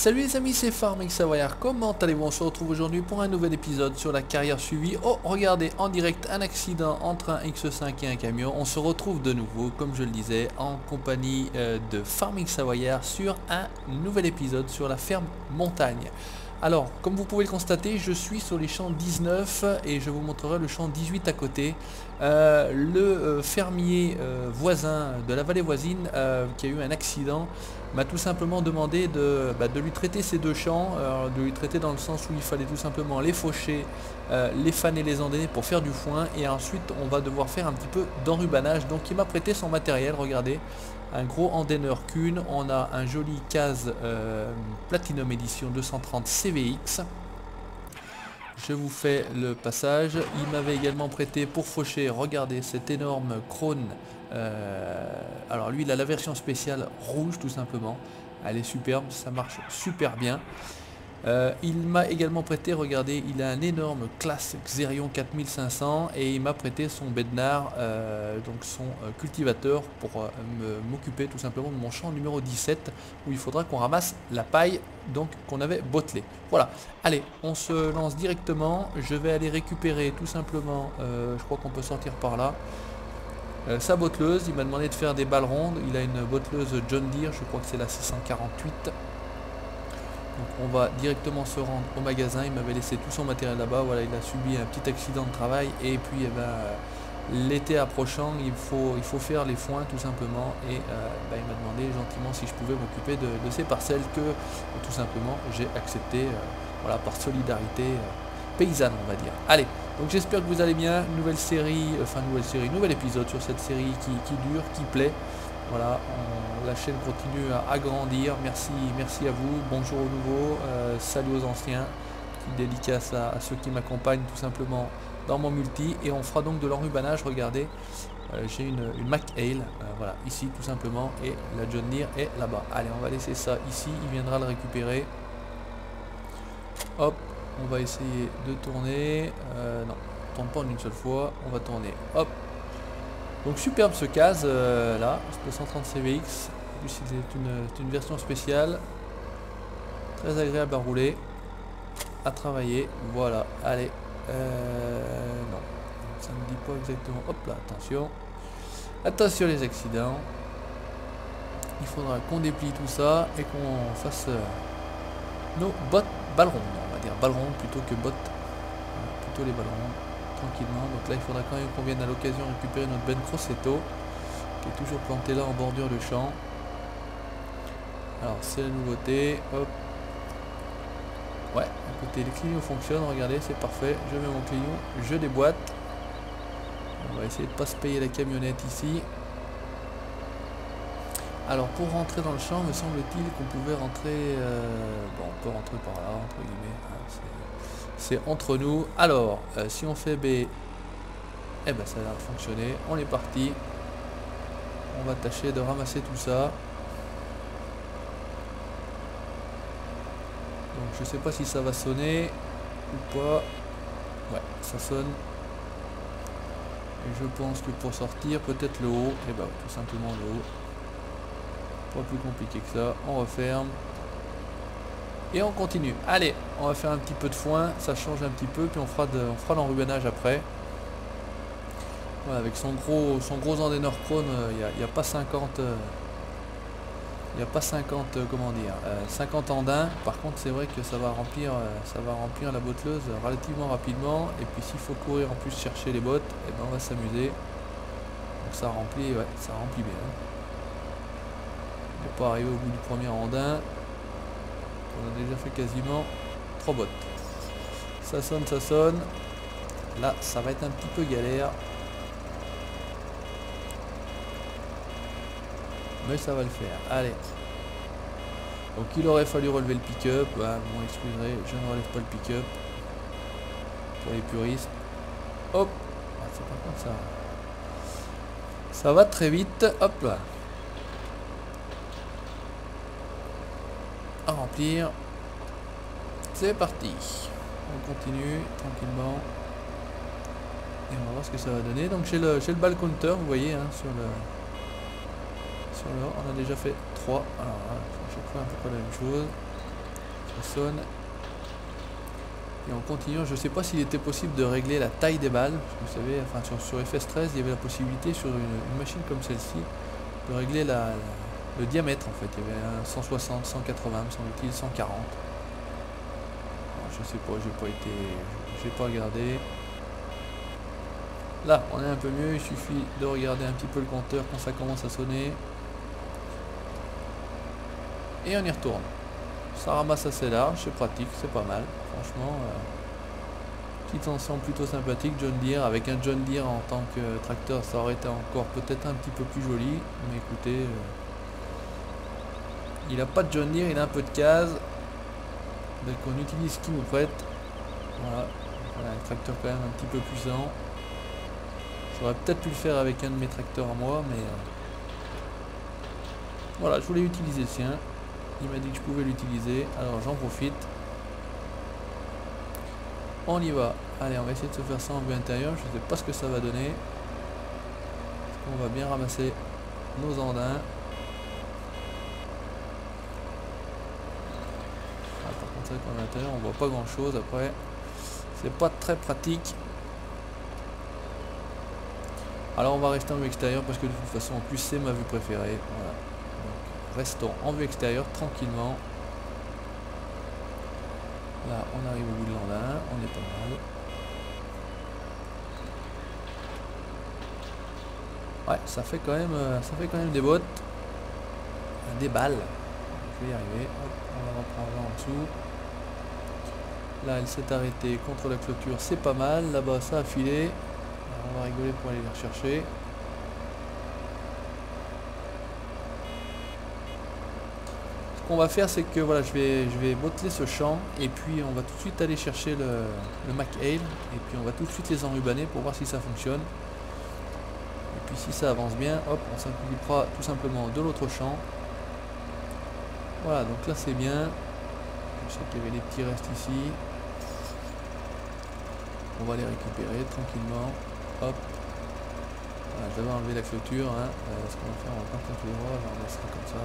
Salut les amis, c'est Farming Savoyard, comment allez-vous? On se retrouve aujourd'hui pour un nouvel épisode sur la carrière suivie. Oh, regardez, en direct, un accident entre un X5 et un camion. On se retrouve de nouveau, comme je le disais, en compagnie de Farming Savoyard sur un nouvel épisode sur la ferme montagne. Alors, comme vous pouvez le constater, je suis sur les champs 19 et je vous montrerai le champ 18 à côté. Le fermier voisin de la vallée voisine qui a eu un accident m'a tout simplement demandé de lui traiter ces deux champs, de lui traiter dans le sens où il fallait tout simplement les faucher, les faner, les endainer pour faire du foin, et ensuite on va devoir faire un petit peu d'enrubanage. Donc il m'a prêté son matériel, regardez, un gros endaineur Kuhn, on a un joli case Platinum Edition 230 CVX. Je vous fais le passage. Il m'avait également prêté pour faucher, regardez cet énorme Krone. Alors lui il a la version spéciale rouge tout simplement, elle est superbe, ça marche super bien. Il m'a également prêté, regardez, il a un énorme classe Xerion 4500 et il m'a prêté son bednar, donc son cultivateur pour m'occuper tout simplement de mon champ numéro 17 où il faudra qu'on ramasse la paille donc qu'on avait bottelée. Voilà, allez, on se lance directement. Je vais aller récupérer tout simplement, je crois qu'on peut sortir par là, sa botteleuse. Il m'a demandé de faire des balles rondes. Il a une botteleuse John Deere, je crois que c'est la 648. Donc on va directement se rendre au magasin. Il m'avait laissé tout son matériel là-bas. Voilà, il a subi un petit accident de travail et puis l'été approchant, il faut faire les foins tout simplement, et il m'a demandé gentiment si je pouvais m'occuper de ces parcelles que tout simplement j'ai accepté, voilà, par solidarité paysanne, on va dire. Allez, donc j'espère que vous allez bien. Nouvelle série, nouvel épisode sur cette série qui dure, qui plaît. Voilà, la chaîne continue à grandir. Merci à vous. Bonjour aux nouveaux, salut aux anciens. Petite dédicace à ceux qui m'accompagnent tout simplement dans mon multi. Et on fera donc de l'enrubanage. Regardez, j'ai une McHale, voilà, ici tout simplement, et la John Deere est là-bas. Allez, on va laisser ça ici. Il viendra le récupérer. Hop. On va essayer de tourner. Non, on tourne pas en une seule fois. On va tourner. Hop. Donc superbe ce case là, 230 CVX. En plus c'est une version spéciale. Très agréable à rouler, à travailler. Voilà. Allez. Non, ça ne me dit pas exactement. Hop là, attention. Attention les accidents. Il faudra qu'on déplie tout ça et qu'on fasse nos bottes balles rondes. On va dire balles rondes plutôt que bottes. Plutôt les balles rondes. Tranquillement. Donc là il faudra quand même qu'on vienne à l'occasion récupérer notre Ben Crossetto qui est toujours planté là en bordure de champ. Alors c'est la nouveauté. Hop. Ouais, à côté les clignons fonctionnent, regardez, c'est parfait. Je mets mon clignon, je déboîte. On va essayer de ne pas se payer la camionnette ici. Alors pour rentrer dans le champ, me semble-t-il qu'on pouvait rentrer, bon, on peut rentrer par là entre guillemets, c'est entre nous. Alors si on fait B, eh ben ça a l'air de fonctionner. On est parti, on va tâcher de ramasser tout ça. Donc je sais pas si ça va sonner ou pas. Ouais, ça sonne. Et je pense que pour sortir, peut-être le haut, et ben tout simplement le haut. Pas plus compliqué que ça. On referme et on continue. Allez, on va faire un petit peu de foin, ça change un petit peu, puis on fera l'enrubanage après. Voilà, avec son gros endaineur Krone, il n'y a pas 50 comment dire, 50 andins. Par contre c'est vrai que ça va remplir la botteleuse relativement rapidement, et puis s'il faut courir en plus chercher les bottes, et ben on va s'amuser. Donc ça remplit, ouais, ça remplit bien. On n'est pas arrivé au bout du premier andin. On a déjà fait quasiment 3 bottes. Ça sonne. Là ça va être un petit peu galère, mais ça va le faire. Allez. Donc il aurait fallu relever le pick-up. Vous m'excuserez, je ne relève pas le pick-up. Pour les puristes. Hop. C'est pas comme ça. Ça va très vite. Hop là. À remplir. C'est parti. On continue tranquillement. Et on va voir ce que ça va donner. Donc j'ai le ball counter, vous voyez, hein, sur le on a déjà fait 3. Alors à chaque fois un peu près la même chose. Ça sonne. Et en continuant, je ne sais pas s'il était possible de régler la taille des balles. Parce que vous savez, enfin sur FS13, il y avait la possibilité sur une machine comme celle-ci de régler le diamètre en fait. Il y avait un 160, 180, me semble-t-il, 140. Alors, je sais pas, j'ai pas regardé. Là, on est un peu mieux, il suffit de regarder un petit peu le compteur quand ça commence à sonner. Et on y retourne. Ça ramasse assez large, c'est pratique, c'est pas mal. Franchement, petit ensemble plutôt sympathique. John Deere, avec un John Deere en tant que tracteur, ça aurait été encore peut-être un petit peu plus joli. Mais écoutez, il n'a pas de John Deere, il a un peu de case. Donc on utilise ce qu'il nous prête. Voilà, un tracteur quand même un petit peu puissant. J'aurais peut-être pu le faire avec un de mes tracteurs à moi, mais voilà, je voulais utiliser le sien. Il m'a dit que je pouvais l'utiliser, alors j'en profite. On y va. Allez, on va essayer de se faire ça en vue intérieure. Je ne sais pas ce que ça va donner. On va bien ramasser nos andins. Ah, par contre, c'est vrai qu'en intérieur, on voit pas grand chose après. C'est pas très pratique. Alors on va rester en vue extérieure parce que de toute façon en plus c'est ma vue préférée. Voilà. Donc, restons en vue extérieure tranquillement. Là on arrive au bout de l'andin, on est pas mal. Ouais, ça fait quand même des bottes. Des balles. Je vais y arriver. Hop, on va reprendre là en dessous. Là elle s'est arrêtée contre la clôture, c'est pas mal. Là-bas ça a filé. On va rigoler pour aller les rechercher. Ce qu'on va faire, c'est que voilà, je vais botteler ce champ et puis on va tout de suite aller chercher le McHale et puis on va tout de suite les enrubanner pour voir si ça fonctionne. Et puis si ça avance bien, hop, on s'occupera tout simplement de l'autre champ. Voilà, donc là c'est bien. Je sais qu'il y avait des petits restes ici. On va les récupérer tranquillement. Hop. Voilà, j'avais enlevé la clôture. Hein. Ce qu'on va faire, on va pas couper les bras, on laissera comme ça.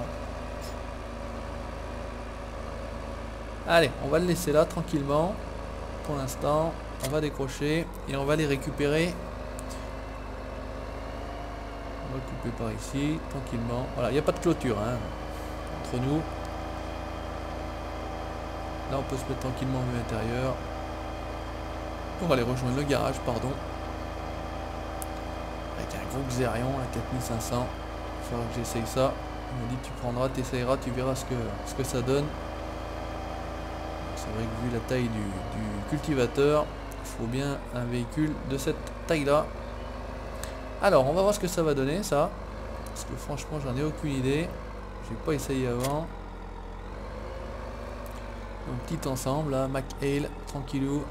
Allez, on va le laisser là tranquillement. Pour l'instant, on va décrocher et on va les récupérer. On va couper par ici, tranquillement. Voilà, il n'y a pas de clôture hein, entre nous. Là, on peut se mettre tranquillement en vue intérieure. On va aller rejoindre le garage, pardon. Avec un gros Xerion à 4500. Il faudra que j'essaye ça. Il m'a dit tu prendras, tu essayeras, tu verras ce que ça donne. C'est vrai que vu la taille du cultivateur, il faut bien un véhicule de cette taille là. Alors on va voir ce que ça va donner ça. Parce que franchement j'en ai aucune idée. J'ai pas essayé avant. Donc petit ensemble là, McHale, tranquillou.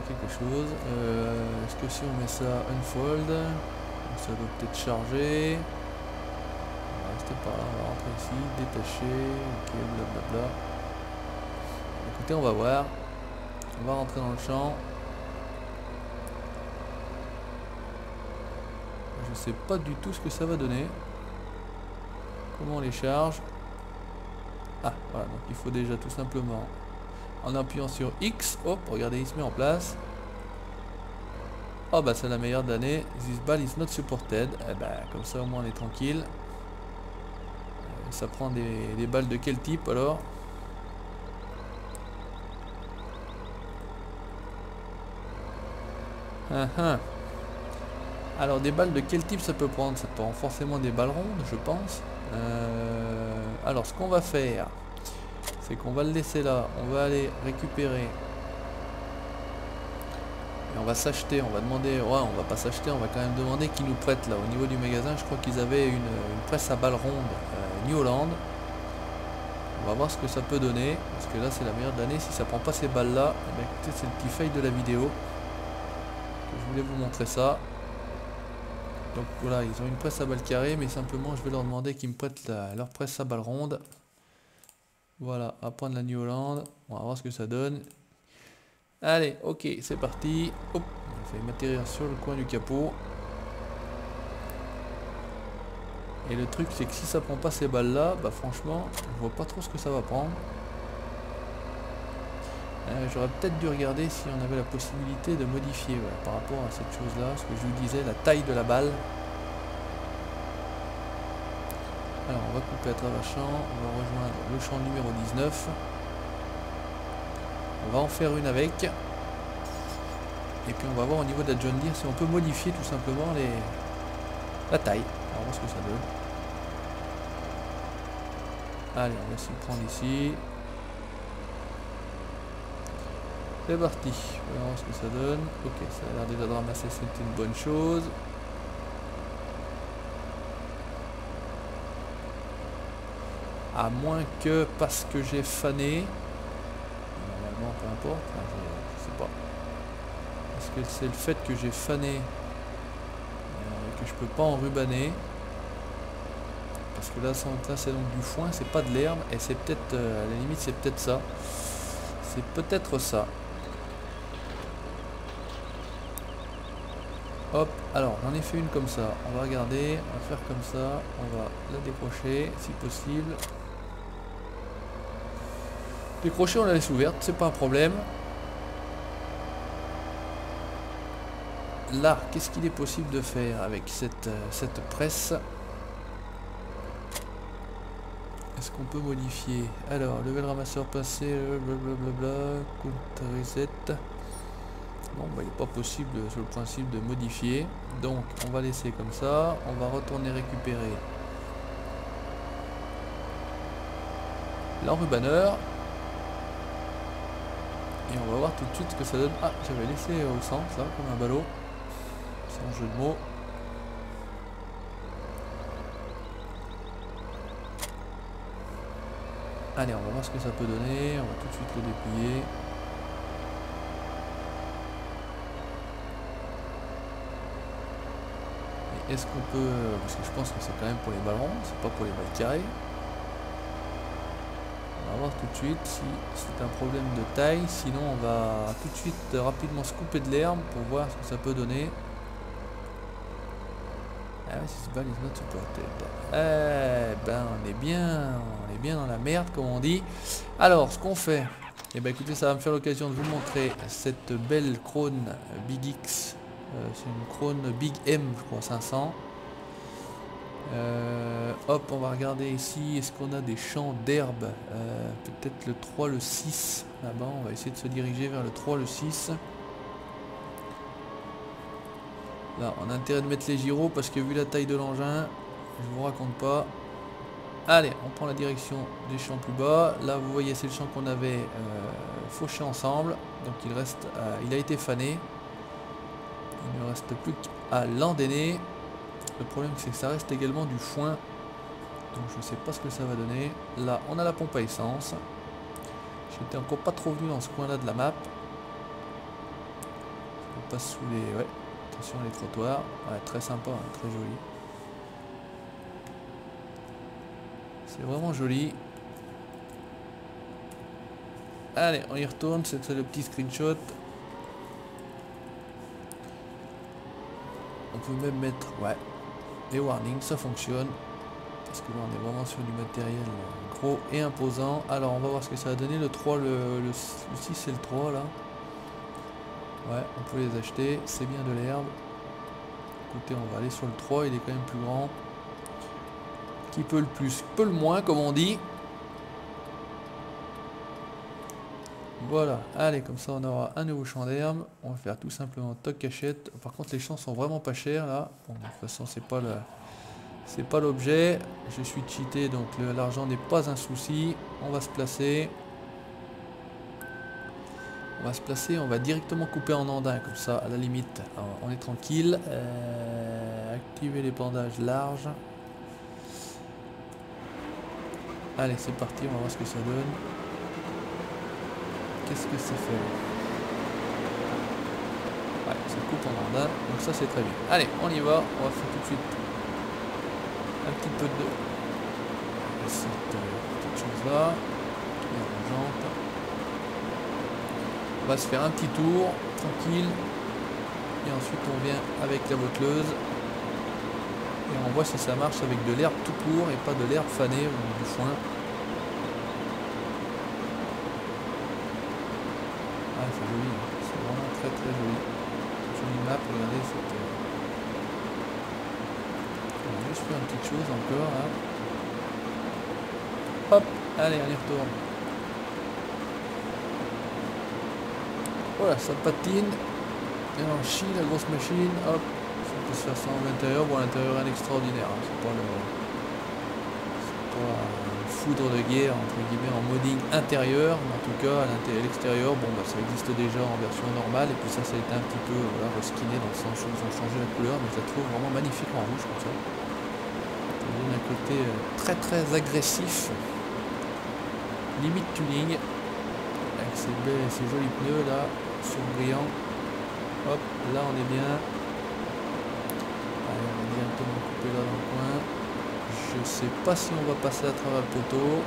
Quelque chose. Est-ce que si on met ça unfold, ça doit peut-être charger. On va rester par là, on va rentrer ici, détacher, ok, blablabla. Écoutez, on va voir. On va rentrer dans le champ. Je sais pas du tout ce que ça va donner. Comment on les charge. Ah, voilà, donc il faut déjà tout simplement, en appuyant sur X, hop, regardez, il se met en place. Oh bah c'est la meilleure d'année. This ball is not supported. Eh bah, comme ça au moins on est tranquille. Ça prend des balles de quel type alors? Alors des balles de quel type ça peut prendre? Ça prend forcément des balles rondes je pense. Alors ce qu'on va faire, c'est qu'on va le laisser là. On va aller récupérer. Et on va s'acheter, on va demander, ouais on va pas s'acheter, on va quand même demander qu'ils nous prêtent là au niveau du magasin. Je crois qu'ils avaient une presse à balles rondes New Holland. On va voir ce que ça peut donner, parce que là c'est la meilleure d'année. Si ça prend pas ces balles là, eh bien, écoutez c'est le petit fail de la vidéo. Je voulais vous montrer ça. Donc voilà, ils ont une presse à balles carrées, mais simplement je vais leur demander qu'ils me prêtent leur presse à balles rondes. Voilà, à prendre la New Holland, on va voir ce que ça donne. Allez, ok, c'est parti. Hop, il a failli m'atterrir sur le coin du capot. Et le truc c'est que si ça prend pas ces balles là, bah franchement je vois pas trop ce que ça va prendre. J'aurais peut-être dû regarder si on avait la possibilité de modifier par rapport à cette chose là, ce que je vous disais, la taille de la balle. Alors on va couper à travers champ, on va rejoindre le champ numéro 19. On va en faire une avec. Et puis on va voir au niveau de la John Deere si on peut modifier tout simplement la taille. On va voir ce que ça donne. Allez, on va s'y prendre ici. C'est parti. On va voir ce que ça donne. Ok, ça a l'air déjà de ramasser, c'est une bonne chose. À moins que parce que j'ai fané. Normalement, peu importe. Enfin, je sais pas. Est-ce que c'est le fait que j'ai fané que je peux pas enrubaner? Parce que là, c'est donc du foin, c'est pas de l'herbe. Et c'est peut-être, à la limite, c'est peut-être ça. C'est peut-être ça. Hop, alors j'en ai fait une comme ça. On va regarder, on va faire comme ça. On va la décrocher si possible. Décrocher, on la laisse ouverte, c'est pas un problème. Là, qu'est-ce qu'il est possible de faire avec cette presse? Est-ce qu'on peut modifier? Alors, level ramasseur passé, blablabla, compte reset. Bon, bah, il n'est pas possible sur le principe de modifier. Donc, on va laisser comme ça. On va retourner récupérer l'enrubaneur. Et on va voir tout de suite ce que ça donne. Ah, j'avais laissé au centre, ça, comme un ballot. Sans jeu de mots. Allez, on va voir ce que ça peut donner. On va tout de suite le déplier. Et est-ce qu'on peut... Parce que je pense que c'est quand même pour les balles rondes, c'est pas pour les balles carrées. On va voir tout de suite si c'est un problème de taille. Sinon, on va tout de suite rapidement se couper de l'herbe pour voir ce que ça peut donner. Ah ouais, c'est pas les notes supported. Eh ben, on est bien dans la merde, comme on dit. Alors, ce qu'on fait, eh ben écoutez, ça va me faire l'occasion de vous montrer cette belle Krone Big X. C'est une Krone Big M, je crois, 500. Hop, on va regarder ici. Est-ce qu'on a des champs d'herbe? Peut-être le 3, le 6. Là-bas, on va essayer de se diriger vers le 3, le 6. Là, on a intérêt de mettre les gyros parce que vu la taille de l'engin, je vous raconte pas. Allez, on prend la direction des champs plus bas. Là, vous voyez, c'est le champ qu'on avait fauché ensemble. Donc, il a été fané. Il ne reste plus qu'à l'endainer. Le problème, c'est que ça reste également du foin. Donc, je ne sais pas ce que ça va donner. Là, on a la pompe à essence. J'étais encore pas trop venu dans ce coin-là de la map. On passe sous les... Ouais. Attention les trottoirs, ouais, très sympa, hein, très joli. C'est vraiment joli. Allez, on y retourne, c'est le petit screenshot. On peut même mettre, ouais, les warnings, ça fonctionne. Parce que là on est vraiment sur du matériel gros et imposant. Alors on va voir ce que ça va donner, le 3, le 6 et le 3 là. Ouais, on peut les acheter, c'est bien de l'herbe. Écoutez, on va aller sur le 3, il est quand même plus grand. Qui peut le plus, peut le moins, comme on dit. Voilà, allez, comme ça on aura un nouveau champ d'herbe. On va faire tout simplement toc cachette. Par contre, les champs sont vraiment pas chers là. Bon, de toute façon, c'est pas l'objet. Je suis cheaté, donc l'argent n'est pas un souci. On va se placer. On va directement couper en andin, comme ça, à la limite, on est tranquille. Activer les bandages larges. Allez, c'est parti, on va voir ce que ça donne. Qu'est-ce que ça fait? Ouais, ça coupe en andin, donc ça c'est très bien. Allez, on y va, on va faire tout de suite un petit peu de cette petite chose-là, qui est urgente. On va se faire un petit tour, tranquille. Et ensuite on vient avec la botteleuse. Et on voit si ça marche avec de l'herbe tout court et pas de l'herbe fanée ou du foin. Ah, c'est joli, hein. C'est vraiment très très joli. Jolie map, regardez cette... On va juste faire une petite chose encore là. Hop, allez, on y retourne. Voilà, ça patine. Et on chie la grosse machine. Hop, ça peut se faire ça en intérieur. Bon, à l'intérieur, rien d'extraordinaire. Hein. C'est pas une foudre de guerre, entre guillemets, en modding intérieur. Mais en tout cas, à l'extérieur, bon, bah, ça existe déjà en version normale. Et puis ça a été un petit peu voilà, reskiné dans le sens où ils ont changé la couleur. Mais je la trouve vraiment magnifique en rouge comme ça. Ça donne un côté très très agressif. Limite tuning. Avec ces jolis pneus là, surbrillants. Hop, là on est bien. Allez, on va directement couper là dans le coin. Je sais pas si on va passer à travers le poteau.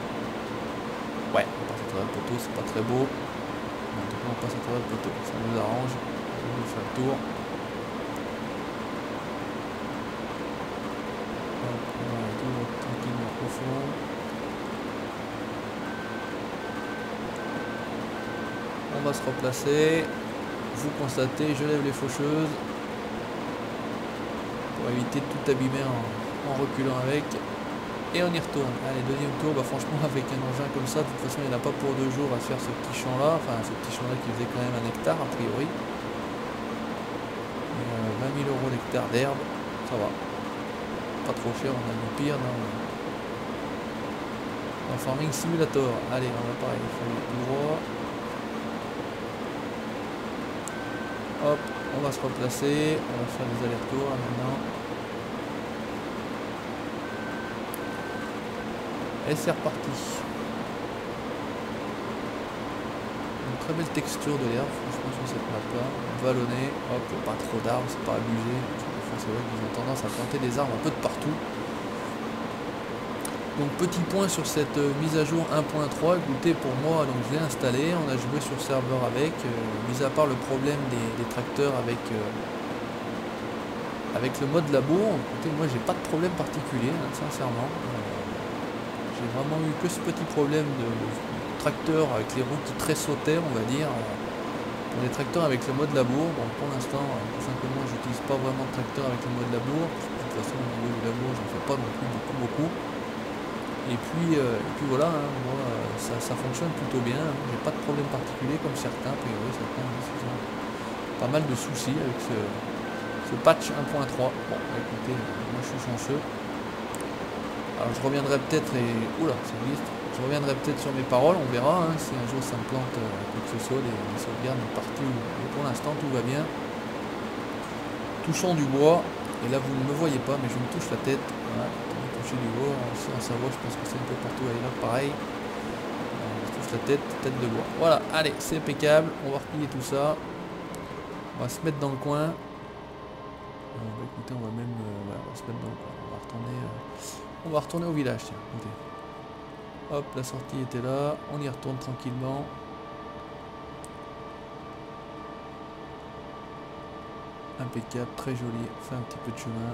Ouais, on passe à travers le poteau, c'est pas très beau. Mais en tout cas on passe à travers le poteau, ça nous arrange. On va faire le tour. Hop, on va toujours tranquillement au fond. On va se replacer. Vous constatez, je lève les faucheuses pour éviter de tout abîmer en reculant avec. Et on y retourne. Allez, deuxième tour. Bah, franchement, avec un engin comme ça, de toute façon, il n'y en a pas pour 2 jours à faire ce petit champ là. Enfin, ce petit champ là qui faisait quand même 1 hectare a priori. Et, 20 000 € l'hectare d'herbe, ça va. Pas trop cher, on a du pire dans Farming Simulator. Allez, on va pareil, il faut aller tout droit. Hop, on va se replacer, on va faire des allers-retours là maintenant. Et c'est reparti. Une très belle texture de l'herbe, franchement sur cette map là. Vallonné, hop, pas trop d'arbres, c'est pas abusé. C'est vrai qu'ils ont tendance à planter des arbres un peu de partout. Donc petit point sur cette mise à jour 1.3, écoutez pour moi donc je l'ai installé, on a joué sur serveur avec, mis à part le problème des tracteurs avec le mode labour, écoutez moi j'ai pas de problème particulier hein, sincèrement, j'ai vraiment eu que ce petit problème de tracteur avec les roues qui tressautaient on va dire, pour les tracteurs avec le mode labour, bon pour l'instant tout simplement j'utilise pas vraiment de tracteur avec le mode labour, de toute façon au niveau du labour j'en fais pas non plus beaucoup. Et puis voilà, hein, moi ça fonctionne plutôt bien, hein. J'ai pas de problème particulier comme certains, a priori certains ils ont pas mal de soucis avec ce patch 1.3. Bon écoutez, moi je suis chanceux. Alors je reviendrai peut-être oula, ça existe. Je reviendrai peut-être sur mes paroles, on verra, hein, si un jour ça me plante quoi que ce soit, des sauvegardes, une partie, mais pour l'instant tout va bien. Touchons du bois, et là vous ne me voyez pas mais je me touche la tête, voilà. Du bois, aussi en Savoie, je pense que c'est un peu partout ailleurs pareil. On touche la tête de bois. Voilà, allez, c'est impeccable. On va replier tout ça. On va se mettre dans le coin. Écoutez, on va même voilà, on va se mettre dans le coin. On va retourner au village. Tiens, écoutez. Hop, la sortie était là. On y retourne tranquillement. Impeccable, très joli. On fait un petit peu de chemin.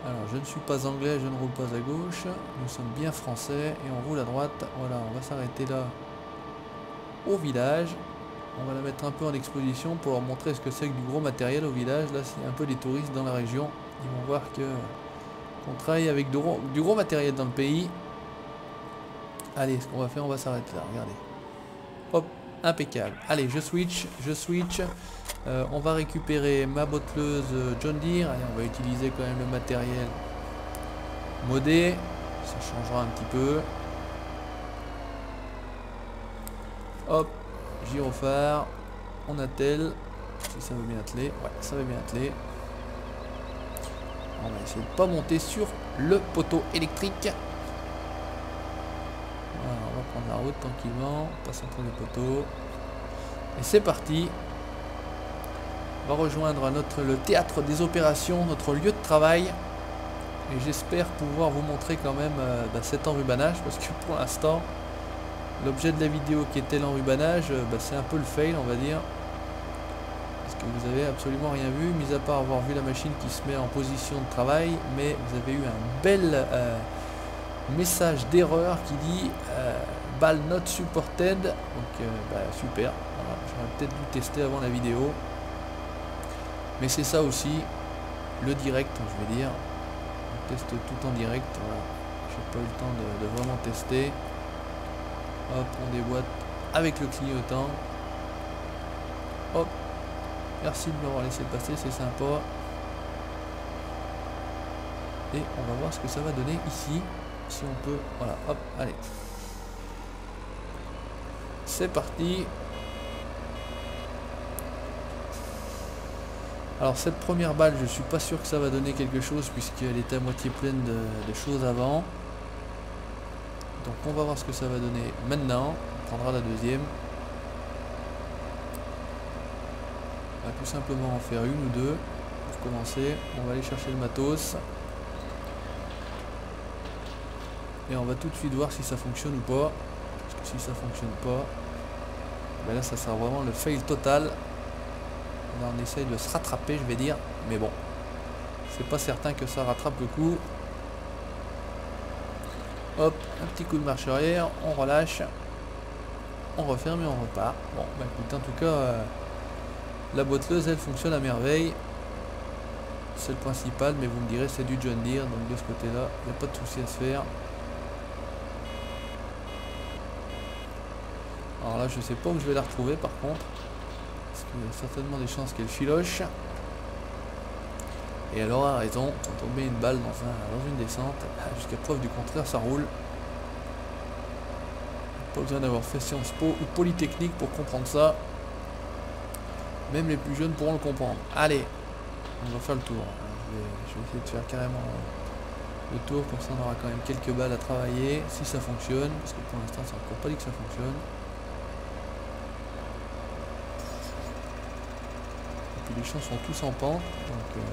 Alors je ne suis pas anglais, je ne roule pas à gauche, nous sommes bien français et on roule à droite. Voilà, on va s'arrêter là au village. On va la mettre un peu en exposition pour leur montrer ce que c'est que du gros matériel au village. Là s'il y a un peu des touristes dans la région, ils vont voir qu'on travaille avec du gros matériel dans le pays. Allez, ce qu'on va faire, on va s'arrêter là, regardez. Hop, impeccable. Allez, je switch. On va récupérer ma botteleuse John Deere. Allez, on va utiliser quand même le matériel modé. Ça changera un petit peu. Hop, gyrophare. On attelle. Si ça veut bien atteler. Ouais, ça veut bien atteler. On va essayer de ne pas monter sur le poteau électrique. Voilà, on va prendre la route tranquillement. On passe entre les poteaux. Et c'est parti. On va rejoindre le théâtre des opérations, notre lieu de travail. Et j'espère pouvoir vous montrer quand même cet enrubanage. Parce que pour l'instant, l'objet de la vidéo qui était l'enrubanage, c'est un peu le fail on va dire. Parce que vous avez absolument rien vu, mis à part avoir vu la machine qui se met en position de travail, mais vous avez eu un bel message d'erreur qui dit balle not supported. Donc bah, super, voilà, j'aurais peut-être dû tester avant la vidéo, mais c'est ça aussi le direct, je vais dire. On teste tout en direct, voilà. J'ai pas eu le temps de vraiment tester. Hop, on déboîte avec le clignotant. Hop, merci de m'avoir laissé passer, c'est sympa. Et on va voir ce que ça va donner ici. Si on peut, voilà, hop, allez. C'est parti. Alors cette première balle, je suis pas sûr que ça va donner quelque chose puisqu'elle était à moitié pleine de choses avant. Donc on va voir ce que ça va donner maintenant. On prendra la deuxième. On va tout simplement en faire une ou deux pour commencer. On va aller chercher le matos. Et on va tout de suite voir si ça fonctionne ou pas. Parce que si ça fonctionne pas, ben là ça sera vraiment le fail total. Là on essaye de se rattraper, je vais dire. Mais bon, c'est pas certain que ça rattrape le coup. Hop, un petit coup de marche arrière, on relâche. On referme et on repart. Bon, bah écoute, en tout cas, la botteleuse, elle fonctionne à merveille. C'est le principal, mais vous me direz, c'est du John Deere. Donc de ce côté-là, il n'y a pas de souci à se faire. Alors là, je sais pas où je vais la retrouver par contre. Parce qu'il y a certainement des chances qu'elle filoche. Et elle aura raison, quand on met une balle dans une descente, jusqu'à preuve du contraire, ça roule. Pas besoin d'avoir fait Sciences Po ou Polytechnique pour comprendre ça. Même les plus jeunes pourront le comprendre. Allez, on va faire le tour. Je vais essayer de faire carrément le tour, comme ça on aura quand même quelques balles à travailler, si ça fonctionne, parce que pour l'instant c'est encore pas dit que ça fonctionne. Et puis les champs sont tous en pente, donc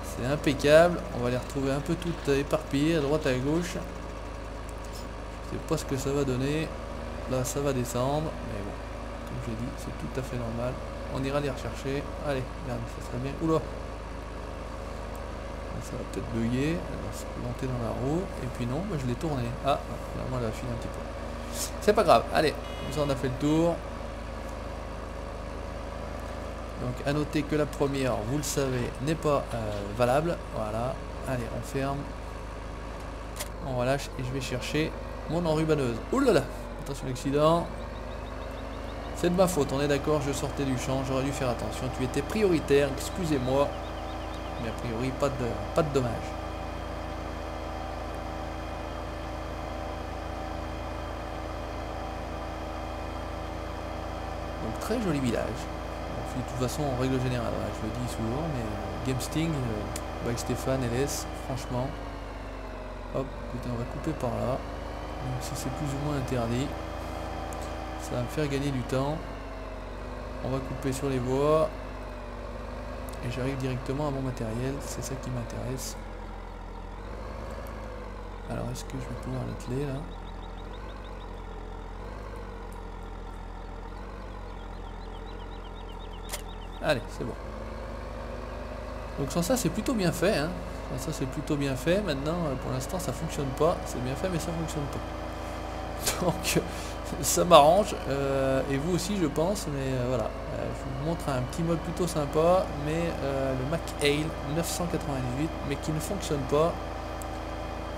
c'est impeccable. On va les retrouver un peu toutes éparpillées à droite et à gauche. Je sais pas ce que ça va donner. Là ça va descendre, mais bon, comme j'ai dit, c'est tout à fait normal. On ira les rechercher. Allez, regarde, ça serait bien. Oula, ça va peut-être bugger. Elle va se planter dans la roue. Et puis non, bah, je l'ai tourné. Ah, finalement elle a filé un petit peu. C'est pas grave. Allez, ça on a fait le tour. Donc à noter que la première, vous le savez, n'est pas valable. Voilà. Allez, on ferme. On relâche et je vais chercher mon enrubanneuse. Ouh là là, attention à l'accident. C'est de ma faute, on est d'accord, je sortais du champ, j'aurais dû faire attention. Tu étais prioritaire, excusez-moi. Mais a priori, pas de dommage. Donc très joli village. De toute façon, en règle générale, je le dis souvent, mais Game Sting, by Stéphane LS, franchement. Hop, écoutez, on va couper par là. Même si c'est plus ou moins interdit. Ça va me faire gagner du temps. On va couper sur les voies. Et j'arrive directement à mon matériel. C'est ça qui m'intéresse. Alors, est-ce que je vais pouvoir l'atteler là? Allez, c'est bon. Donc sans ça, c'est plutôt bien fait. Hein. Ça, c'est plutôt bien fait. Maintenant, pour l'instant, ça fonctionne pas. C'est bien fait, mais ça fonctionne pas. Donc, ça m'arrange. Et vous aussi, je pense. Mais voilà. Je vous montre un petit mode plutôt sympa. Mais le Mac Ail 998, mais qui ne fonctionne pas.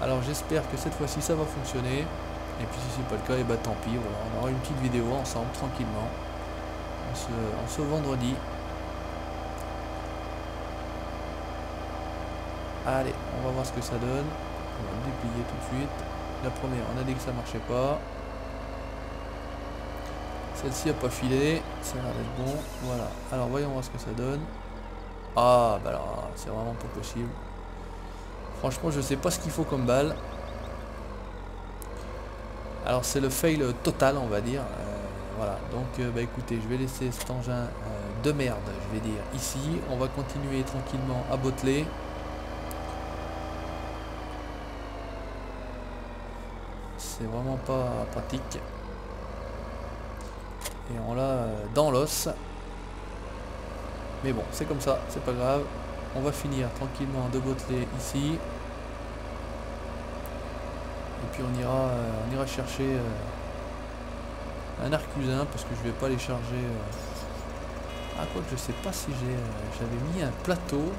Alors, j'espère que cette fois-ci, ça va fonctionner. Et puis, si c'est pas le cas, et bah tant pis. Voilà. On aura une petite vidéo ensemble, tranquillement. En ce vendredi. Allez, on va voir ce que ça donne. On va le déplier tout de suite. La première, on a dit que ça marchait pas. Celle-ci a pas filé. Ça a l'air d'être bon. Voilà. Alors voyons voir ce que ça donne. Ah, bah alors, c'est vraiment pas possible. Franchement, je sais pas ce qu'il faut comme balle. Alors c'est le fail total, on va dire. Voilà. Donc, bah écoutez, je vais laisser cet engin de merde, je vais dire, ici. On va continuer tranquillement à botteler. C'est vraiment pas pratique. Et on l'a dans l'os. Mais bon, c'est comme ça, c'est pas grave. On va finir tranquillement de botteler ici. Et puis on ira chercher un arcusin parce que je vais pas les charger. Ah quoi que je sais pas si j'avais mis un plateau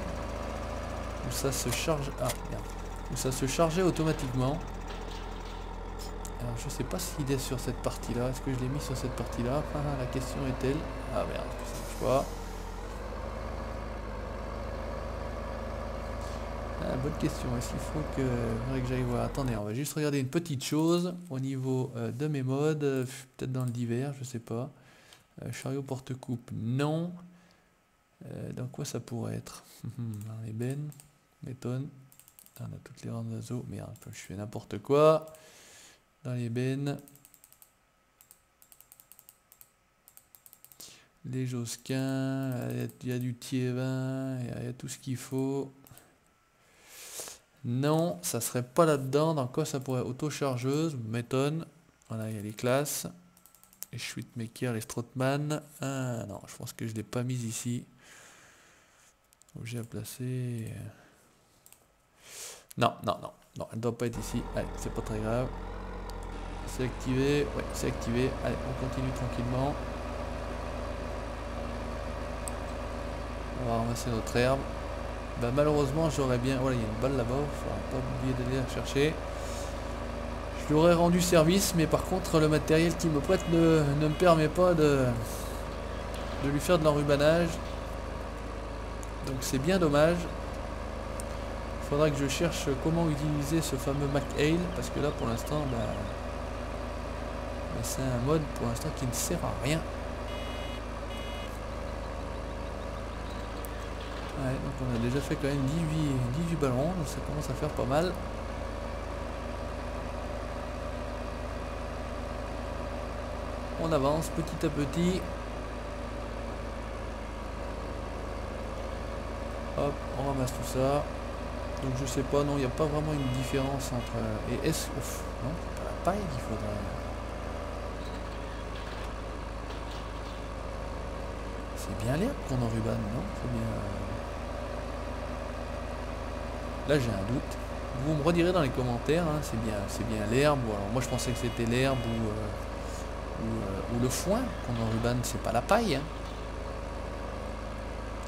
où ça se charge. Ah merde. Où ça se chargeait automatiquement. Alors je sais pas s'il est sur cette partie là. Est-ce que je l'ai mis sur cette partie là? La question est-elle? Ah merde, ça marche pas. Ah, bonne question. Est-ce qu'il faut que j'aille voir? Attendez, on va juste regarder une petite chose au niveau de mes modes. Peut-être dans le divers, je sais pas. Chariot porte-coupe, non. Dans quoi ça pourrait être? Dans les bennes, m'étonne. On a toutes les rangs d'oiseaux. Merde, je fais n'importe quoi. Dans les bennes. Les josquins, il y a du Thiévin, il y a tout ce qu'il faut. Non, ça serait pas là-dedans. Dans quoi ça pourrait? Auto-chargeuse, m'étonne. Voilà, il y a les classes. Les Schwittmaker, les Strootman. Ah non, je pense que je ne l'ai pas mise ici. Objet à placer. Non, elle ne doit pas être ici. Allez, c'est pas très grave. C'est activé. Ouais, c'est activé. Allez, on continue tranquillement. On va ramasser notre herbe. Bah, malheureusement, j'aurais bien... Voilà, il y a une balle là-bas. Il ne faudra pas oublier d'aller la chercher. Je lui aurais rendu service, mais par contre, le matériel qu'il me prête ne me permet pas de lui faire de l'enrubanage. Donc c'est bien dommage. Il faudra que je cherche comment utiliser ce fameux McHale, parce que là, pour l'instant, c'est un mode pour l'instant qui ne sert à rien. Ouais, donc on a déjà fait quand même 18 ballons, donc ça commence à faire pas mal. On avance petit à petit. Hop, on ramasse tout ça. Donc je sais pas, non, il n'y a pas vraiment une différence entre... Et est-ce... Non, c'est pas la paille qu'il faudrait... C'est bien l'herbe qu'on enrubane, non? C'est bien... Là j'ai un doute. Vous me redirez dans les commentaires, hein, c'est bien l'herbe. Alors moi je pensais que c'était l'herbe ou le foin qu'on enrubane, c'est pas la paille. Hein.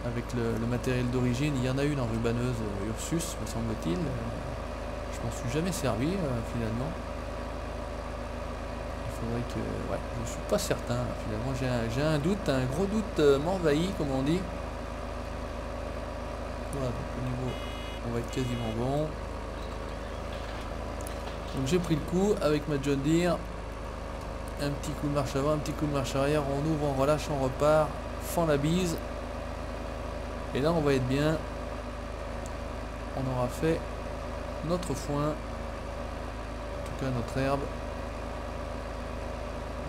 Avec le matériel d'origine, il y en a une enrubaneuse Ursus, me semble-t-il. Je m'en suis jamais servi finalement. Il faudrait que... Ouais, je suis pas certain finalement. J'ai un doute, un gros doute m'envahit, comme on dit. Voilà, donc au niveau... On va être quasiment bon. Donc j'ai pris le coup avec ma John Deere. Un petit coup de marche avant, un petit coup de marche arrière. On ouvre, on relâche, on repart. Fend la bise. Et là on va être bien. On aura fait notre foin. En tout cas notre herbe.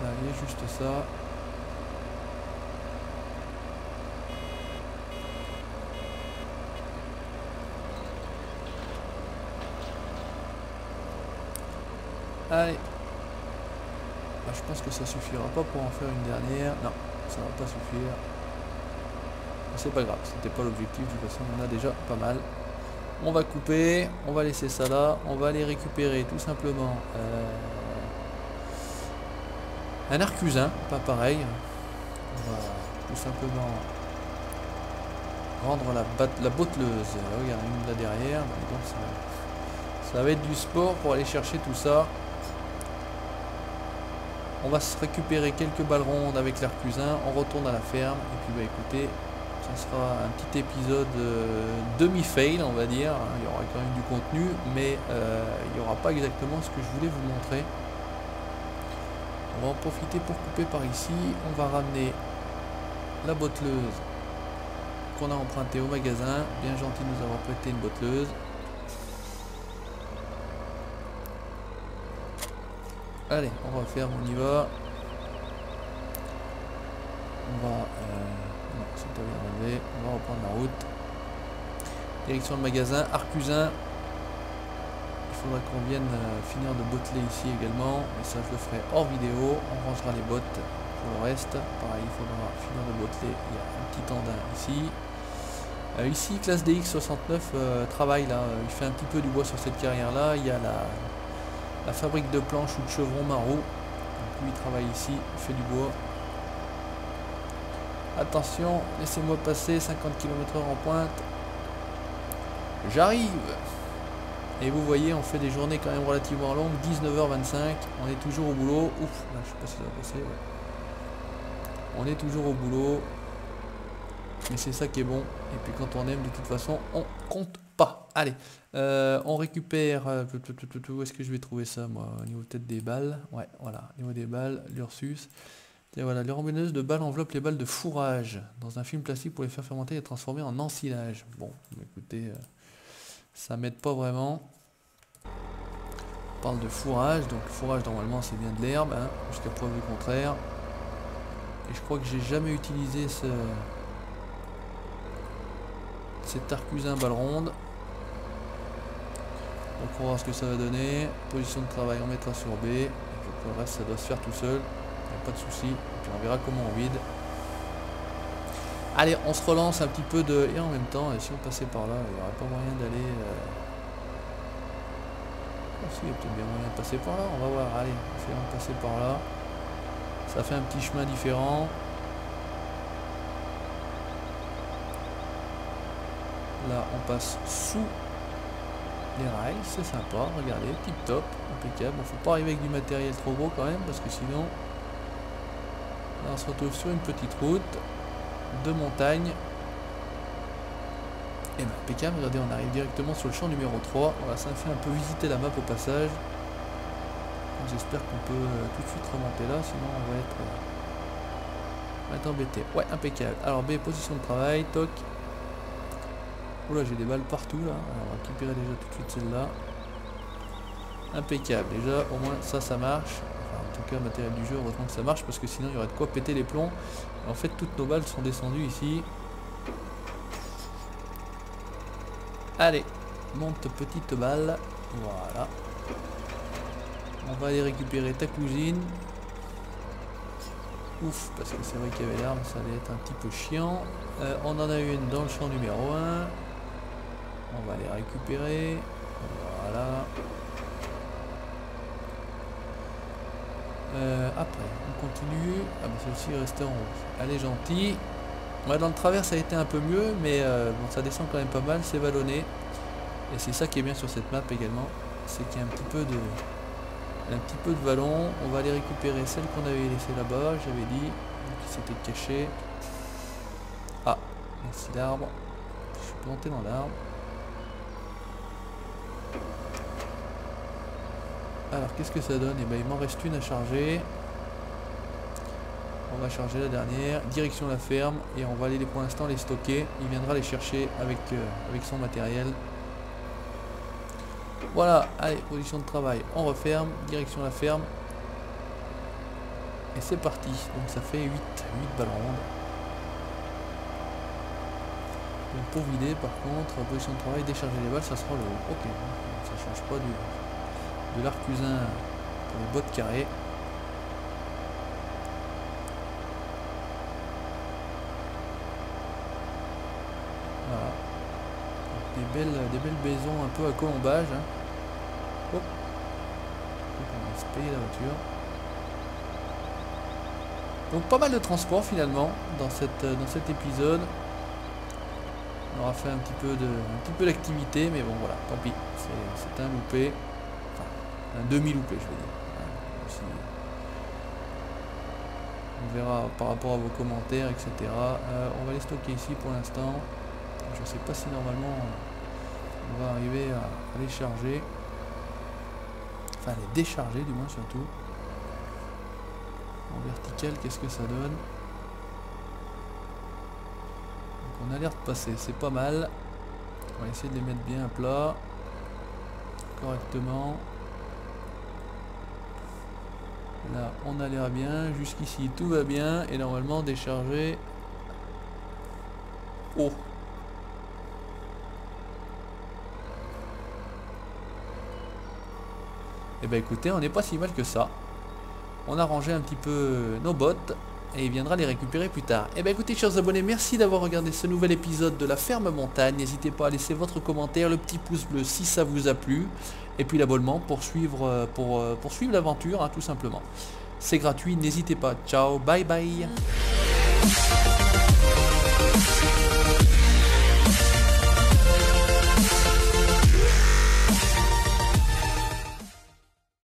Là il y a juste ça. Allez. Bah, je pense que ça suffira pas pour en faire une dernière. Non, ça va pas suffire. C'est pas grave, c'était pas l'objectif. De toute façon, on en a déjà pas mal. On va couper, on va laisser ça là. On va aller récupérer tout simplement un arcusin, pas pareil. On va tout simplement rendre la botteleuse. Regarde, une là derrière. Donc ça va être du sport pour aller chercher tout ça. On va se récupérer quelques balles rondes avec l'arcusin, on retourne à la ferme et puis bah écoutez, ça sera un petit épisode demi-fail on va dire, il y aura quand même du contenu, mais il n'y aura pas exactement ce que je voulais vous montrer. On va en profiter pour couper par ici, on va ramener la botteleuse qu'on a empruntée au magasin, bien gentil de nous avoir prêté une botteleuse. Allez, on va faire, on y va. On va... non, c'est pas bien enlevé. On va reprendre la route. Direction le magasin, arcusin. Il faudra qu'on vienne finir de botteler ici également. Mais ça, je le ferai hors vidéo. On rangera les bottes. pour le reste, pareil, il faudra finir de botteler. Il y a un petit andin ici. Ici, classe DX69 travaille là, il fait un petit peu du bois sur cette carrière là. Il y a la fabrique de planches ou de chevrons Marot. Donc lui il travaille ici, il fait du bois. Attention, laissez-moi passer, 50 km/h en pointe. J'arrive. Et vous voyez, on fait des journées quand même relativement longues, 19h25, on est toujours au boulot. Ouf, là, je sais pas si ça va passer. Ouais. On est toujours au boulot. Mais c'est ça qui est bon. Et puis quand on aime, de toute façon, on compte pas. Allez, on récupère... où est-ce que je vais trouver ça, moi? Au niveau peut-être des balles. Ouais, voilà, au niveau des balles, l'Ursus. Et voilà, les rembobbineuse de balles enveloppent les balles de fourrage dans un film plastique pour les faire fermenter et transformer en ensilage. Bon, écoutez, ça m'aide pas vraiment. On parle de fourrage, donc fourrage normalement c'est bien de l'herbe, hein, jusqu'à preuve du contraire. Et je crois que j'ai jamais utilisé cet arcusin balle ronde. Donc on va voir ce que ça va donner. Position de travail, on mettra sur B. Et puis pour le reste ça doit se faire tout seul. Pas de souci, et puis on verra comment on vide. Allez, on se relance un petit peu de... Et en même temps, si on passait par là, il n'y aurait pas moyen d'aller... Oh, si, il y a peut-être bien moyen de passer par là, on va voir. Allez, essayons de passer par là. Ça fait un petit chemin différent. Là, on passe sous les rails, c'est sympa, regardez, tip top, impeccable. Bon, faut pas arriver avec du matériel trop gros quand même, parce que sinon... Là, on se retrouve sur une petite route de montagne. Et bien, impeccable, regardez, on arrive directement sur le champ numéro 3. Voilà, ça me fait un peu visiter la map au passage. J'espère qu'on peut tout de suite remonter là, sinon on va être embêté. Ouais, impeccable. Alors B, position de travail, toc. Oula, j'ai des balles partout là. Alors, on va récupérer déjà tout de suite celle-là. Impeccable, déjà, au moins ça marche. En tout cas, matériel du jeu, heureusement que ça marche parce que sinon il y aurait de quoi péter les plombs. En fait, toutes nos balles sont descendues ici. Allez, monte petite balle. Voilà. On va aller récupérer ta cousine. Ouf, parce que c'est vrai qu'il y avait l'arme, ça allait être un petit peu chiant. On en a une dans le champ numéro 1. On va aller récupérer. Voilà. Après, on continue. Ah bah celle-ci est restée en haut. Elle est gentille. Ouais, dans le travers ça a été un peu mieux, mais bon, ça descend quand même pas mal, c'est vallonné. Et c'est ça qui est bien sur cette map également, c'est qu'il y a un petit peu de vallon. On va aller récupérer celle qu'on avait laissée là-bas, j'avais dit, qui s'était cachée. Ah, merci l'arbre. Je suis planté dans l'arbre. Alors qu'est-ce que ça donne? Et ben il m'en reste une à charger. On va charger la dernière, direction la ferme, et on va aller pour l'instant les stocker. Il viendra les chercher avec son matériel. Voilà, allez, position de travail, on referme, direction la ferme. Et c'est parti, donc ça fait 8 balles rondes. Donc pour vider par contre, position de travail, décharger les balles, ça sera le haut. Ok, ça change pas de l'arcusin pour les bottes carrées. Voilà. Des belles maisons un peu à colombage. Hein. Hop. On va se payer la voiture. Donc pas mal de transport finalement dans cet épisode. On aura fait un petit peu d'activité, mais bon voilà, tant pis. C'est un loupé. Enfin, un demi-loupé je veux dire. On verra par rapport à vos commentaires, etc. On va les stocker ici pour l'instant. Je ne sais pas si normalement on va arriver à les charger. Enfin les décharger du moins surtout. En vertical, qu'est-ce que ça donne? Donc on a l'air de passer, c'est pas mal. On va essayer de les mettre bien à plat. Correctement. Là on a l'air bien, jusqu'ici tout va bien. Et normalement décharger. Oh! Et bah écoutez, on n'est pas si mal que ça. On a rangé un petit peu nos bottes. et il viendra les récupérer plus tard. Et bien écoutez chers abonnés, merci d'avoir regardé ce nouvel épisode de la ferme montagne. N'hésitez pas à laisser votre commentaire, le petit pouce bleu si ça vous a plu, et puis l'abonnement pour suivre l'aventure, hein, tout simplement. C'est gratuit, n'hésitez pas. Ciao, bye bye.